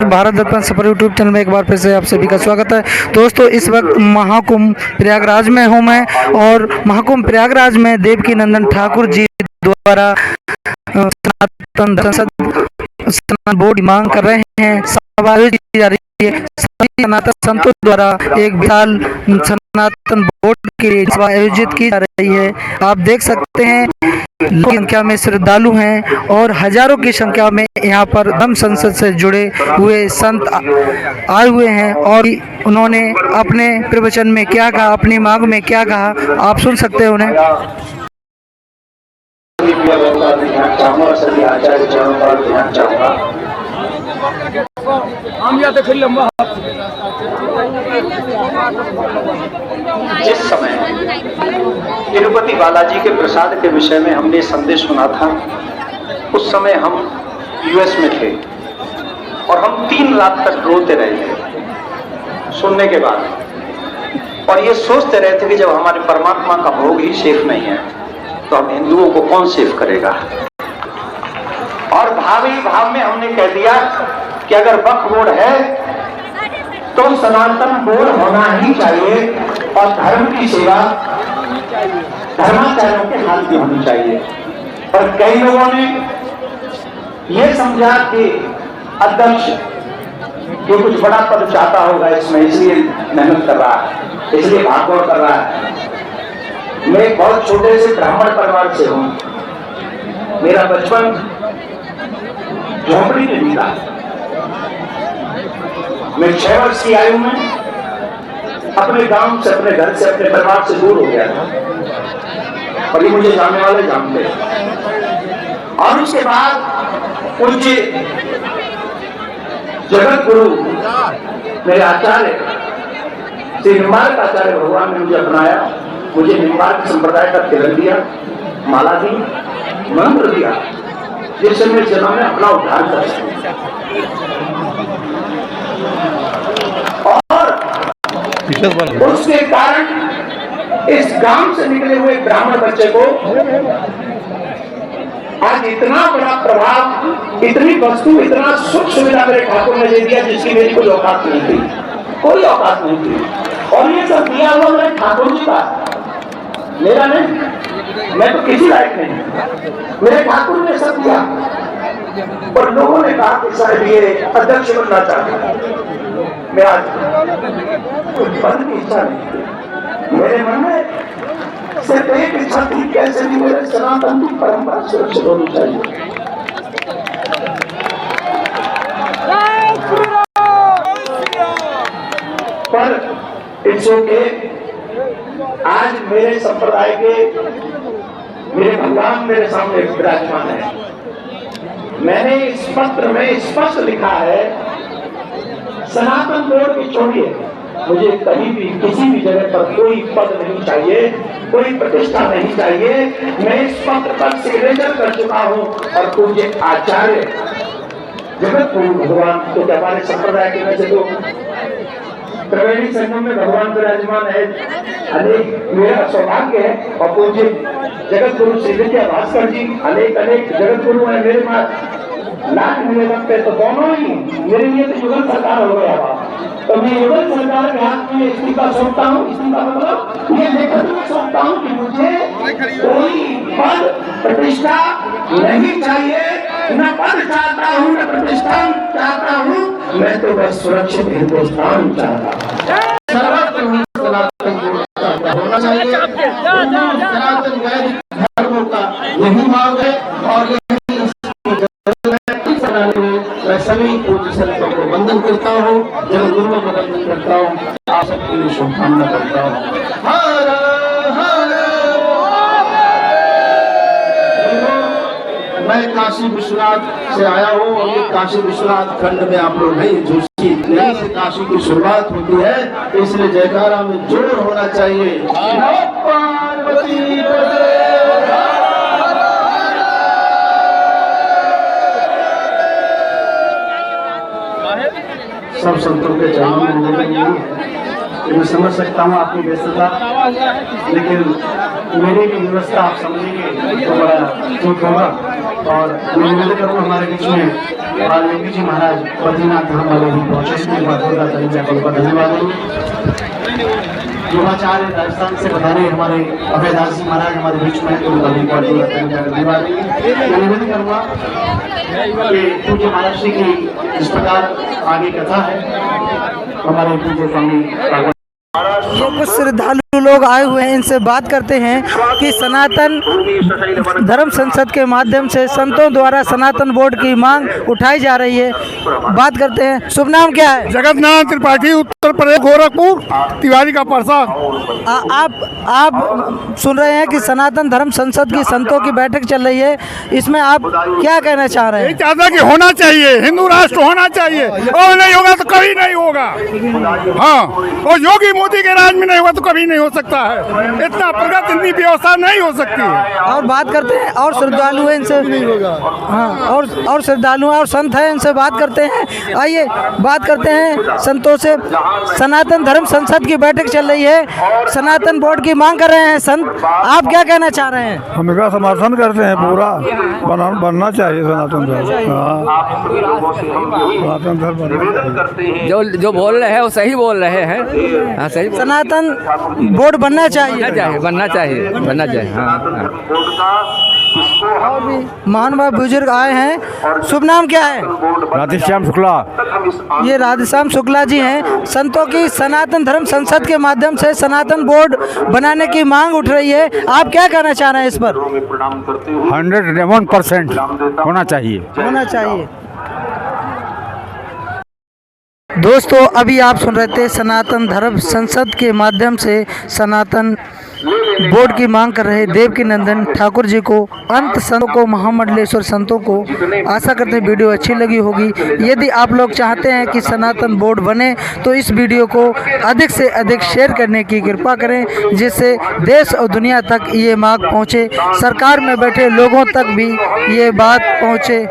भारत दर्पण सफर YouTube channel में एक बार फिर से आप सभी का स्वागत है। दोस्तों, इस वक्त महाकुंभ प्रयागराज में हूँ मैं और महाकुंभ प्रयागराज में देवकी नंदन ठाकुर जी द्वारा सनातन धर्म बोर्ड मांग कर रहे हैं। सभा आयोजित की जा रही है। सभी सनातन संतों द्वारा एक विशाल सनातन बोर्ड की सभा आयोजित की जा रही है। आप देख सकते हैं की संख्या में श्रद्धालु हैं और हजारों की संख्या में यहाँ पर धर्म संसद से जुड़े हुए संत आए हुए हैं और उन्होंने अपने प्रवचन में क्या कहा, अपनी मांग में क्या कहा, आप सुन सकते हैं उन्हें। जिस समय तिरुपति बालाजी के प्रसाद के विषय में हमने संदेश सुना था, उस समय हम यूएस में थे और हम 3 रात तक रोते रहे थे सुनने के बाद, और ये सोचते रहे थे कि जब हमारे परमात्मा का भोग ही सेफ नहीं है तो हम हिंदुओं को कौन सेफ करेगा। और भाव में हमने कह दिया कि अगर वक्फ बोर्ड है तो सनातन बोर्ड होना ही चाहिए और धर्म की सेवा धर्माचार्यों के हाथ में होनी चाहिए। पर कई लोगों ने यह समझा कि अध्यक्ष जो कुछ बड़ा पद चाहता होगा इसमें, इसलिए मेहनत कर रहा है, इसलिए भागदौड़ कर रहा है। मैं एक बहुत छोटे से ब्राह्मण परिवार से हूं। मेरा बचपन झोंपड़ी में बीता। मैं 6 वर्ष की आयु में अपने गांव से, अपने घर से, अपने परिवार से दूर हो गया था और ये मुझे जानने वाले जानते हैं। और उसके बाद पूज्य जगत गुरु मेरे आचार्य श्री निम्बार्क आचार्य भगवान ने मुझे अपनाया, मुझे निम्बार्क संप्रदाय का तिलक दिया, माला दी, मंत्र दिया, जिससे मैं जन्म में अपना उद्धार कर सकूं। और उसके कारण इस गांव से निकले हुए ब्राह्मण बच्चे को आज इतना बड़ा प्रभाव, इतनी वस्तु, इतना सुख सुविधा मेरे ठाकुर ने दे दिया जिसकी मेरी कोई औकात नहीं थी, कोई औकात नहीं थी। और ये सब दिया हुआ मेरे ठाकुर जी का, मेरा नहीं, मैं तो किसी लायक नहीं, मेरे ठाकुर ने सब दिया। और लोगों ने कहा कि साहब ये अध्यक्ष बनना चाहते हैं। मैं आज पद की इच्छा नहीं, मेरे मन में सिर्फ एक इच्छा थी, कैसे भी मेरे सनातन की परंपरा सुरक्षित होनी चाहिए। पर इट्स ओके, आज मेरे संप्रदाय के मेरे भगवान मेरे सामने विराजमान है। मैंने इस पत्र में स्पष्ट लिखा है, सनातन बोर्ड की छोड़िए, मुझे कहीं भी किसी भी जगह पर कोई पद नहीं चाहिए, कोई प्रतिष्ठा नहीं चाहिए। मैं इस पत्र पर सिग्नेचर कर चुका हूं और पूज्य आचार्य जगत गुरु भगवान तो हमारे संप्रदाय के में से तो त्रिवेणी संगम में भगवान विराजमान है, अनेक मेरा सौभाग्य है। और पूज्य जगत गुरु श्री विद्या भास्कर जी अनेक जगत गुरु है मेरे पास, लाख मिले लगते तो दोनों ही मेरे लिए तो युगल सरकार हो गया। तो मैं युगल सरकार के हाथ में इस्तीफा सौंपता हूँ। इस्तीफा मतलब ये लेकर मैं सौंपता हूँ कि मुझे कोई पद प्रतिष्ठा नहीं चाहिए, न पद चाहता हूँ, न प्रतिष्ठा चाहता हूँ, मैं तो बस सुरक्षित हिंदुस्तान चाहता हूँ। होना चाहिए, सनातन वैदिक धर्मों का यही मांग है और मैं सभी पूज्य संतों को वंदन करता हूँ, जगत गुरुओं को वंदन करता हूँ, आप सबके लिए शुभकामना करता हूँ। मैं काशी विश्वनाथ से आया हूँ और ये काशी विश्वनाथ खंड में आप लोग नहीं, झूठी नहीं से काशी की शुरुआत होती है, इसलिए जयकारा में जोर होना चाहिए। सब संतों के चरणों में निवेदन है, मैं समझ सकता हूँ आपकी व्यस्तता, लेकिन मेरी भी व्यवस्था आप समझेंगे तो बड़ा ठीक होगा। और मैं निवेदन करूँ हमारे बीच में वाल्मीकि जी महाराज बद्रीनाथ धाम वाले भी पहुँचे, इसके बाद होगा तो धन्यवाद देंगे। युवाचार्य राजस्थान से बता रहे हमारे अभयदास जी महाराज हमारे बीच में, उनका भी धन्यवाद देंगे। मैं निवेदन करूँगा कि पूज्य महाराज श्री की इस प्रकार आगे कथा है, हमारे पूज्य स्वामी ये कुछ श्रद्धालु लोग आए हुए हैं, इनसे बात करते हैं कि सनातन धर्म संसद के माध्यम से संतों द्वारा सनातन बोर्ड की मांग उठाई जा रही है। बात करते हैं, शुभ नाम क्या है? जगन्नाथ त्रिपाठी, उत्तर प्रदेश, गोरखपुर, तिवारी का प्रसाद। आप सुन रहे हैं कि सनातन धर्म संसद की संतों की बैठक चल रही है, इसमें आप क्या कहना चाह रहे हैं? चाहता कि होना चाहिए, हिंदू राष्ट्र होना चाहिए, और नहीं होगा तो कभी नहीं होगा। हाँ, और योगी मोदी के राज में नहीं होगा तो कभी नहीं हो सकता है। इतना प्रगति, इतनी व्यवस्था नहीं हो सकती है। और बात करते हैं और श्रद्धालु हैं, इनसे नहीं होगा। हाँ, और श्रद्धालु और संत हैं, इनसे बात करते हैं। आइए बात करते हैं संतों से। सनातन धर्म संसद की बैठक चल रही है, सनातन बोर्ड की मांग कर रहे हैं संत, आप क्या कहना चाह रहे हैं? हम इसका समर्थन करते हैं, पूरा बनना चाहिए सनातन धर्म। हाँ, सनातन धर्म बनना चाहिए। जो बोल रहे हैं वो सही बोल रहे हैं। हाँ, सही सनातन बोर्ड बनना चाहिए, बनना चाहिए। हाँ। और भी महानुभाव बुजुर्ग आए हैं। शुभ नाम क्या है? राधेश्याम शुक्ला। ये राधेश्याम शुक्ला जी हैं। संतों की सनातन धर्म संसद के माध्यम से सनातन बोर्ड बनाने की मांग उठ रही है, आप क्या कहना चाह रहे हैं इस पर? 101% होना चाहिए। दोस्तों, अभी आप सुन रहे थे सनातन धर्म संसद के माध्यम से सनातन बोर्ड की मांग कर रहे देवकी नंदन ठाकुर जी को, अंत संतों को, महामंडलेश्वर संतों को। आशा करते हैं वीडियो अच्छी लगी होगी। यदि आप लोग चाहते हैं कि सनातन बोर्ड बने तो इस वीडियो को अधिक से अधिक शेयर करने की कृपा करें, जिससे देश और दुनिया तक ये मांग पहुँचे, सरकार में बैठे लोगों तक भी ये बात पहुँचे।